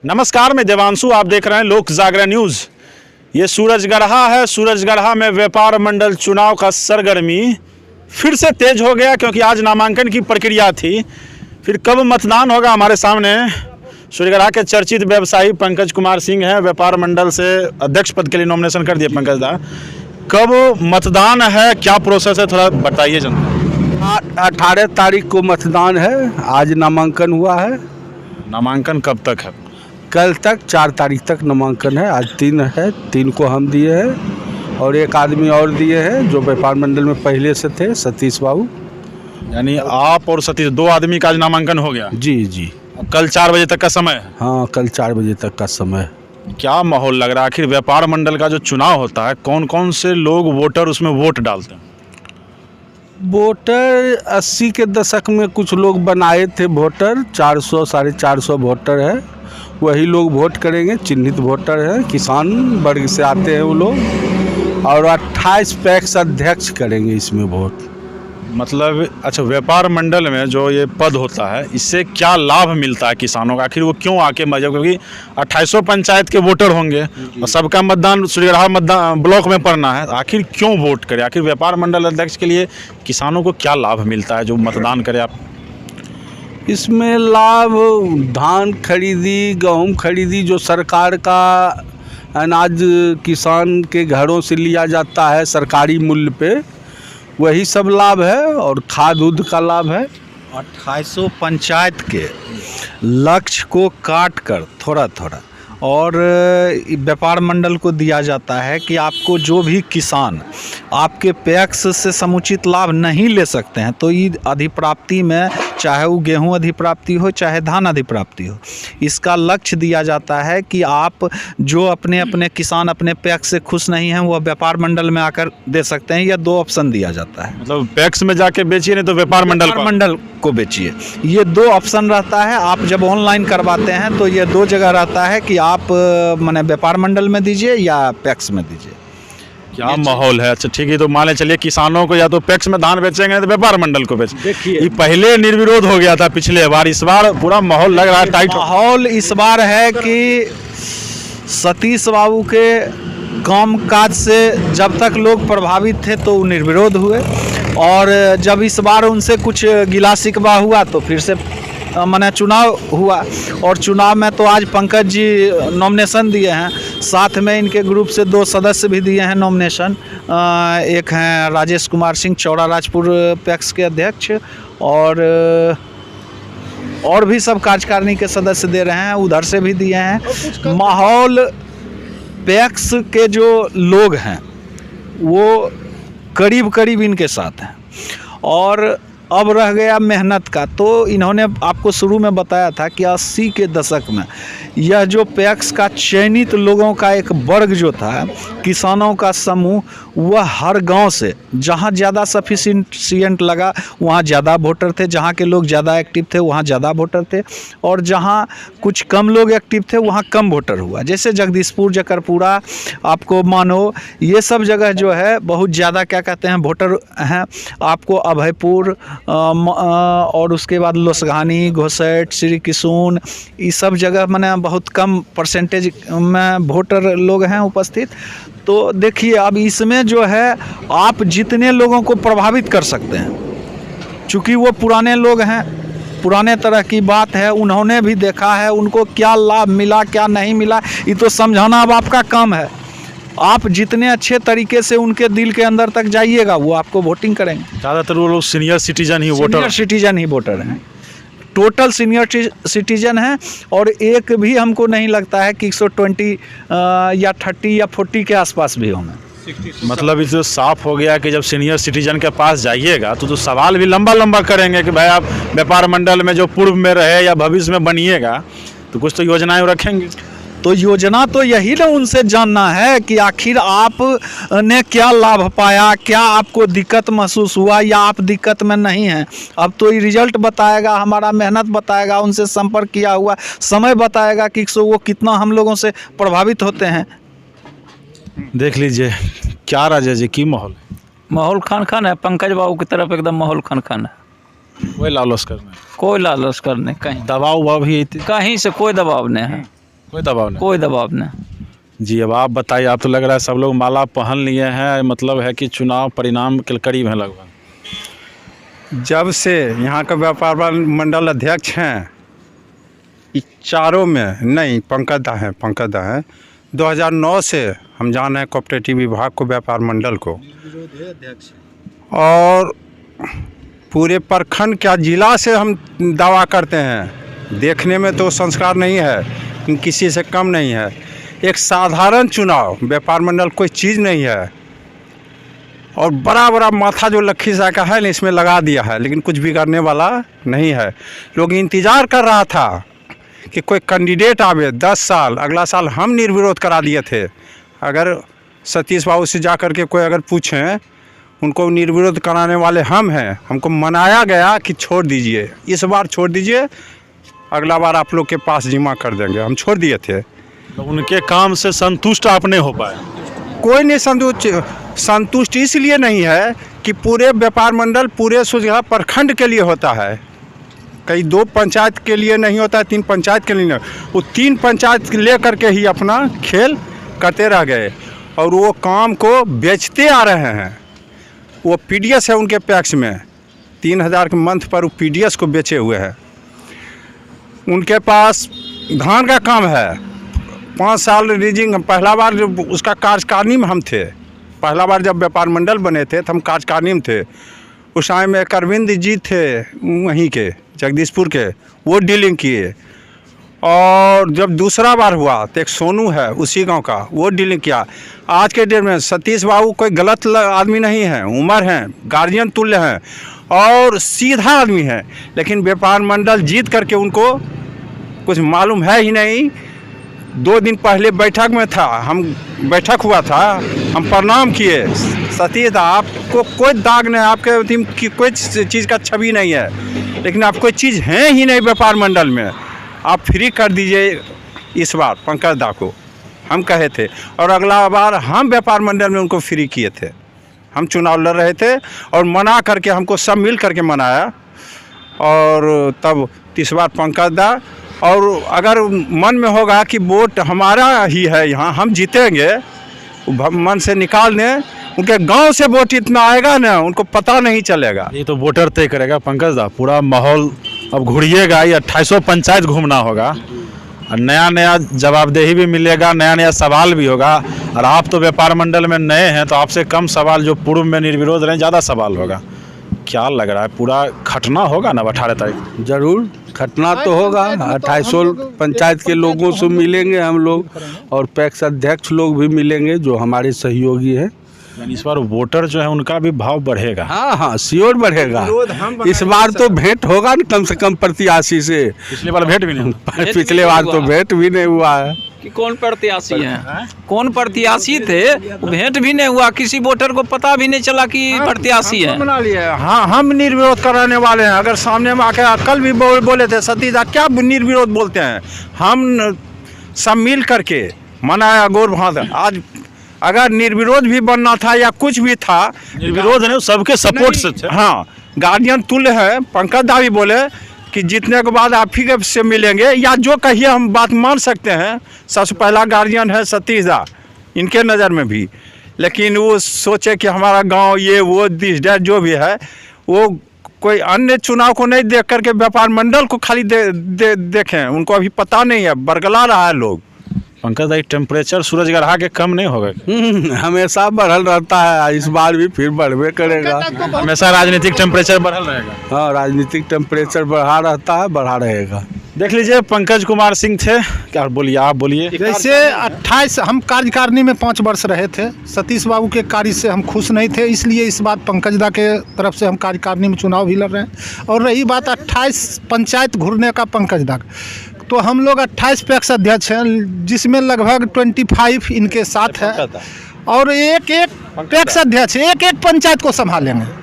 नमस्कार, मैं देवांशु, आप देख रहे हैं लोक जागरण न्यूज़। ये सूरजगढ़ा है। सूरजगढ़ा में व्यापार मंडल चुनाव का सरगर्मी फिर से तेज हो गया, क्योंकि आज नामांकन की प्रक्रिया थी। फिर कब मतदान होगा, हमारे सामने सूरजगढ़ा के चर्चित व्यवसायी पंकज कुमार सिंह हैं। व्यापार मंडल से अध्यक्ष पद के लिए नॉमिनेशन कर दिए पंकज दा। कब मतदान है, क्या प्रोसेस है, थोड़ा बताइए जनता। 18 तारीख को मतदान है। आज नामांकन हुआ है। नामांकन कब तक है? कल तक 4 तारीख तक नामांकन है। आज 3 है, 3 को हम दिए हैं और एक आदमी और दिए हैं जो व्यापार मंडल में पहले से थे, सतीश बाबू। यानी आप और सतीश, 2 आदमी का आज नामांकन हो गया। जी। कल 4 बजे तक का समय है। हाँ, कल 4 बजे तक का समय है। क्या माहौल लग रहा है? आखिर व्यापार मंडल का जो चुनाव होता है, कौन कौन से लोग वोटर उसमें वोट डालते हैं? वोटर 80 के दशक में कुछ लोग बनाए थे वोटर। 400 साढ़े 400 वोटर है, वही लोग वोट करेंगे। चिन्हित वोटर हैं, किसान वर्ग से आते हैं वो लोग। और 28 पैक्स अध्यक्ष करेंगे इसमें वोट। मतलब अच्छा, व्यापार मंडल में जो ये पद होता है, इससे क्या लाभ मिलता है किसानों का? आखिर वो क्यों आके क्योंकि 2800 पंचायत के वोटर होंगे और सबका मतदान सूरजगढ़ा मतदान ब्लॉक में पड़ना है। आखिर क्यों वोट करे? आखिर व्यापार मंडल अध्यक्ष के लिए किसानों को क्या लाभ मिलता है जो मतदान करे? आप इसमें लाभ धान खरीदी, गेहूँ खरीदी, जो सरकार का अनाज किसान के घरों से लिया जाता है सरकारी मूल्य पे, वही सब लाभ है। और खाद उद का लाभ है। 2800 पंचायत के लक्ष्य को काट कर थोड़ा थोड़ा और व्यापार मंडल को दिया जाता है कि आपको जो भी किसान आपके पैक्स से समुचित लाभ नहीं ले सकते हैं, तो ये अधिप्राप्ति में, चाहे वो गेहूं अधिप्राप्ति हो चाहे धान अधिप्राप्ति हो, इसका लक्ष्य दिया जाता है कि आप जो अपने अपने किसान अपने पैक्स से खुश नहीं हैं, वह व्यापार मंडल में आकर दे सकते हैं। यह 2 ऑप्शन दिया जाता है। मतलब पैक्स में जाके बेचिए, नहीं तो व्यापार मंडल को बेचिए। ये 2 ऑप्शन रहता है। आप जब ऑनलाइन करवाते हैं तो ये 2 जगह रहता है कि आप माने व्यापार मंडल में दीजिए या पैक्स में दीजिए। क्या माहौल है? अच्छा ठीक है, तो मान चलिए किसानों को या तो पैक्स में धान बेचेंगे तो व्यापार मंडल को बेचेंगे। देखिए, ये पहले निर्विरोध हो गया था पिछले बार, इस बार पूरा माहौल लग रहा है टाइट। माहौल इस बार है कि सतीश बाबू के काम काज से जब तक लोग प्रभावित थे तो निर्विरोध हुए, और जब इस बार उनसे कुछ गिला शिकवा हुआ तो फिर से माने चुनाव हुआ। और चुनाव में तो आज पंकज जी नॉमिनेशन दिए हैं, साथ में इनके ग्रुप से 2 सदस्य भी दिए हैं नॉमिनेशन। एक हैं राजेश कुमार सिंह, चौड़ा राजपुर पैक्स के अध्यक्ष, और भी सब कार्यकारिणी के सदस्य दे रहे हैं, उधर से भी दिए हैं। माहौल पैक्स के जो लोग हैं वो करीब करीब इनके साथ हैं, और अब रह गया मेहनत का। तो इन्होंने आपको शुरू में बताया था कि 80 के दशक में यह जो पैक्स का चयनित लोगों का एक वर्ग जो था, किसानों का समूह, वह हर गांव से जहां ज़्यादा सफिशिएंट लगा वहां ज़्यादा वोटर थे, जहां के लोग ज़्यादा एक्टिव थे वहां ज़्यादा वोटर थे, और जहां कुछ कम लोग एक्टिव थे वहां कम वोटर हुआ। जैसे जगदीशपुर, जकरपुरा, आपको मानो, ये सब जगह जो है बहुत ज़्यादा क्या कहते हैं वोटर हैं। आपको अभयपुर और उसके बाद लोसघानी, घोसैट, श्री किशुन, ये सब जगह मैंने बहुत कम परसेंटेज में वोटर लोग हैं उपस्थित। तो देखिए, अब इसमें जो है आप जितने लोगों को प्रभावित कर सकते हैं, चूँकि वो पुराने लोग हैं, पुराने तरह की बात है, उन्होंने भी देखा है, उनको क्या लाभ मिला क्या नहीं मिला, ये तो समझाना अब आपका काम है। आप जितने अच्छे तरीके से उनके दिल के अंदर तक जाइएगा, वो आपको वोटिंग करेंगे। ज़्यादातर वो लोग सीनियर सिटीजन ही वोटर हैं, टोटल सीनियर सिटीजन हैं। और एक भी हमको नहीं लगता है कि 120 या 30 या 40 के आसपास भी होंगे। मतलब इस साफ हो गया कि जब सीनियर सिटीजन के पास जाइएगा तो सवाल भी लंबा करेंगे कि भाई आप व्यापार मंडल में जो पूर्व में रहे या भविष्य में बनिएगा तो कुछ तो योजनाएं रखेंगे। तो योजना तो यही ना उनसे जानना है कि आखिर आप ने क्या लाभ पाया, क्या आपको दिक्कत महसूस हुआ, या आप दिक्कत में नहीं हैं। अब तो ये रिजल्ट बताएगा, हमारा मेहनत बताएगा, उनसे संपर्क किया हुआ समय बताएगा कि वो कितना हम लोगों से प्रभावित होते हैं। देख लीजिए क्या राजा जी की माहौल खान है। पंकज बाबू की तरफ एकदम माहौल खान है। कोई लालच करना, कोई लालच करने, कहीं दबाव उबाव भी कहीं से कोई दबाव नहीं है। कोई दबाव नहीं। कोई दबाव नहीं। जी अब आप बताइए, आप तो लग रहा है सब लोग माला पहन लिए हैं, मतलब है कि चुनाव परिणाम के करीब है लगभग। जब से यहाँ का व्यापार मंडल अध्यक्ष हैं, चारों में नहीं पंकज दा हैं 2009 से हम जान रहे हैं कोऑपरेटिव विभाग को, व्यापार मंडल को, और पूरे प्रखंड क्या जिला से हम दावा करते हैं। देखने में तो संस्कार नहीं है, लेकिन किसी से कम नहीं है। एक साधारण चुनाव, व्यापार मंडल कोई चीज़ नहीं है, और बड़ा बड़ा माथा जो लखीसराय का है ना इसमें लगा दिया है, लेकिन कुछ बिगड़ने वाला नहीं है। लोग इंतज़ार कर रहा था कि कोई कैंडिडेट आवे। 10 साल अगला साल हम निर्विरोध करा दिए थे। अगर सतीश बाबू से जा कर के कोई अगर पूछें, उनको निर्विरोध कराने वाले हम हैं। हमको मनाया गया कि छोड़ दीजिए, इस बार छोड़ दीजिए, अगला बार आप लोग के पास जिम्मा कर देंगे। हम छोड़ दिए थे। तो उनके काम से संतुष्ट आप नहीं हो पाए? कोई नहीं संतुष्ट इसलिए नहीं है कि पूरे व्यापार मंडल पूरे सुजगा प्रखंड के लिए होता है, कई 2 पंचायत के लिए नहीं होता है, 3 पंचायत के लिए नहीं। वो 3 पंचायत ले करके ही अपना खेल करते रह गए, और वो काम को बेचते आ रहे हैं। वो पीडीएस है उनके पैक्स में, 3000 के मंथ पर वो पीडीएस को बेचे हुए हैं। उनके पास धान का काम है, 5 साल रीजिंग। पहला बार जब उसका कार्यकारिणी में हम थे, पहला बार जब व्यापार मंडल बने थे तो हम कार्यकारिणी में थे। उस टाइम में अरविंद जी थे वहीं के जगदीशपुर के, वो डीलिंग किए। और जब दूसरा बार हुआ तो एक सोनू है उसी गांव का, वो डीलिंग किया। आज के डेट में सतीश बाबू कोई गलत आदमी नहीं है, उम्र हैं, गार्जियन तुल्य हैं और सीधा आदमी है, लेकिन व्यापार मंडल जीत करके उनको कुछ मालूम है ही नहीं। 2 दिन पहले बैठक में था, हम बैठक हुआ था, हम प्रणाम किए। सतीश दा आपको कोई दाग नहीं, आपके टीम की कोई चीज़ का छवि नहीं है, लेकिन आप कोई चीज़ है ही नहीं व्यापार मंडल में। आप फ्री कर दीजिए इस बार पंकज दा को, हम कहे थे। और अगला बार हम व्यापार मंडल में उनको फ्री किए थे। हम चुनाव लड़ रहे थे और मना करके हमको सब मिल करके मनाया, और तब इस बार पंकज दा। और अगर मन में होगा कि वोट हमारा ही है यहाँ, हम जीतेंगे, मन से निकाल दें, उनके गांव से वोट इतना आएगा ना उनको पता नहीं चलेगा। ये तो वोटर तय करेगा पंकज दा। पूरा माहौल अब घुरिएगा, ये 2800 पंचायत घूमना होगा, और नया नया जवाबदेही भी मिलेगा, नया नया सवाल भी होगा। और आप तो व्यापार मंडल में नए हैं, तो आपसे कम सवाल जो पूर्व में निर्विरोध रहे ज़्यादा सवाल होगा। क्या लग रहा है, पूरा खटना होगा ना 18 तारीख? जरूर खटना तो होगा। 2800 पंचायत के लोगों से मिलेंगे हम लोग, और पैक्स अध्यक्ष लोग भी मिलेंगे जो हमारे सहयोगी हैं। यानी इस बार वोटर जो है उनका भी भाव बढ़ेगा। हाँ श्योर बढ़ेगा। इस बार तो भेंट होगा ना कम से कम प्रत्याशी से। पिछली बार भेंट भी नहीं हुआ। पिछले बार तो भेंट भी नहीं हुआ है। कि कौन प्रत्याशी हैं, कौन प्रत्याशी थे, भेंट भी नहीं हुआ, किसी वोटर को पता भी नहीं चला कि प्रत्याशी है। बना लिए। हाँ, हम निर्विरोध कराने वाले हैं। अगर सामने में आके कल भी बोले थे सतीश दा क्या निर्विरोध बोलते हैं, हम सब मिल करके मनाया गोर भात। आज अगर निर्विरोध भी बनना था या कुछ भी था, निर्विरोध नहीं, सबके सपोर्ट से थे। हाँ, गार्जियन तुल्य है। पंकज दा भी बोले कि जीतने के बाद आप ही से मिलेंगे, या जो कहिए हम बात मान सकते हैं। सबसे पहला गार्जियन है सतीश दा इनके नज़र में भी, लेकिन वो सोचे कि हमारा गांव ये वो दिस डैट जो भी है, वो कोई अन्य चुनाव को नहीं देख करके व्यापार मंडल को खाली देखें। उनको अभी पता नहीं है, बरगला रहा है लोग। पंकज दा टेम्परेचर सूरजगढ़ा के कम नहीं होगा? हमेशा बढ़ल रहता है, इस बार भी फिर बढ़वे करेगा। हमेशा राजनीतिक टेम्परेचर बढ़ल रहेगा। हाँ, राजनीतिक टेम्परेचर बढ़ा रहता है, बढ़ा रहेगा। देख लीजिए, पंकज कुमार सिंह थे। क्या बोलिए, आप बोलिए। जैसे 28 हम कार्यकारिणी में 5 वर्ष रहे थे, सतीश बाबू के कार्य से हम खुश नहीं थे, इसलिए इस बात पंकज दा के तरफ से हम कार्यकारिणी में चुनाव भी लड़ रहे हैं। और रही बात 28 पंचायत घूरने का पंकज दा, तो हम लोग 28 पैक्स अध्यक्ष हैं, जिसमें लगभग 25 इनके साथ है, और एक पैक्स अध्यक्ष एक पंचायत को संभालेंगे।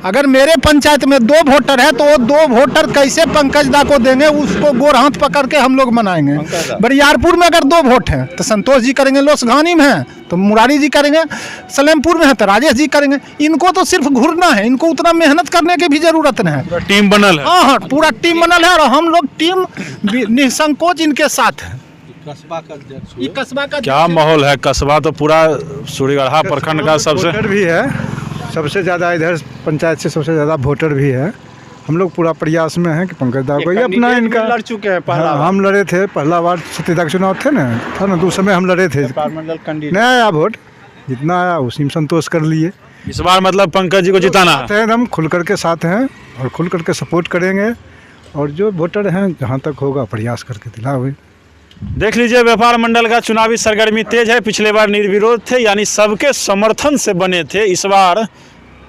अगर मेरे पंचायत में 2 वोटर है तो वो 2 वोटर कैसे पंकज दा को देंगे, उसको गोर हाथ पकड़ के हम लोग मनाएंगे। बरियारपुर में अगर 2 वोट हैं तो संतोष जी करेंगे, लोसघानी में है तो मुरारी जी करेंगे, सलेमपुर में है तो राजेश जी करेंगे। इनको तो सिर्फ घूरना है, इनको उतना मेहनत करने की भी जरूरत नहीं है। टीम बनल है। हाँ, पूरा टीम बनल है, और हम लोग टीम निसंकोच इनके साथ है। कस्बा का अध्यक्ष ये कस्बा का क्या माहौल है? कस्बा तो पूरा सूर्यगढ़ा प्रखंड का सबसे वोटर भी है, सबसे ज़्यादा इधर पंचायत से सबसे ज़्यादा वोटर भी है। हम लोग पूरा प्रयास में हैं कि पंकज दा को ही अपना इनका लड़ चुके हैं पहला हाँ, हम लड़े थे पहला बार सत्यता के चुनाव थे ना, था ना, तो उस समय हम लड़े थे। डिपार्टमेंटल कैंडिडेट नहीं आया वोट, जितना आया उसी में संतोष कर लिए। इस बार मतलब पंकज जी को जिताना है। साथ हैं हम, खुल करके साथ हैं और खुल करके सपोर्ट करेंगे, और जो वोटर हैं जहाँ तक होगा प्रयास करके दिलावे। देख लीजिए, व्यापार मंडल का चुनावी सरगर्मी तेज है। पिछले बार निर्विरोध थे, यानी सबके समर्थन से बने थे। इस बार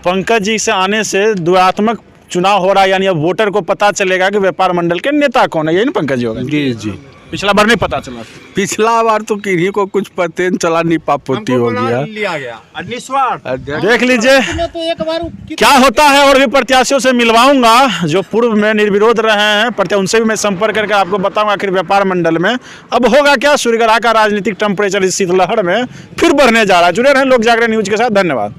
पंकज जी से आने से द्वयात्मक चुनाव हो रहा है, यानी अब वोटर को पता चलेगा कि व्यापार मंडल के नेता कौन है। यही ना पंकज जी होगा? जी जी। पिछला बार नहीं पता चला। पिछला बार तो किन्हीं को कुछ पते न चला, नहीं पापोती हो गया। लिया गया निस्वार्थ। देख लीजिए तो एक बार क्या होता है। और भी प्रत्याशियों से मिलवाऊंगा जो पूर्व में निर्विरोध रहे हैं प्रत्याशी, उनसे भी मैं संपर्क करके आपको बताऊंगा आखिर व्यापार मंडल में अब होगा क्या। सूर्यगढ़ा का राजनीतिक टेम्परेचर इस शीतलहर में फिर बढ़ने जा रहा है। जुड़े रहें लोक जागरण न्यूज के साथ। धन्यवाद।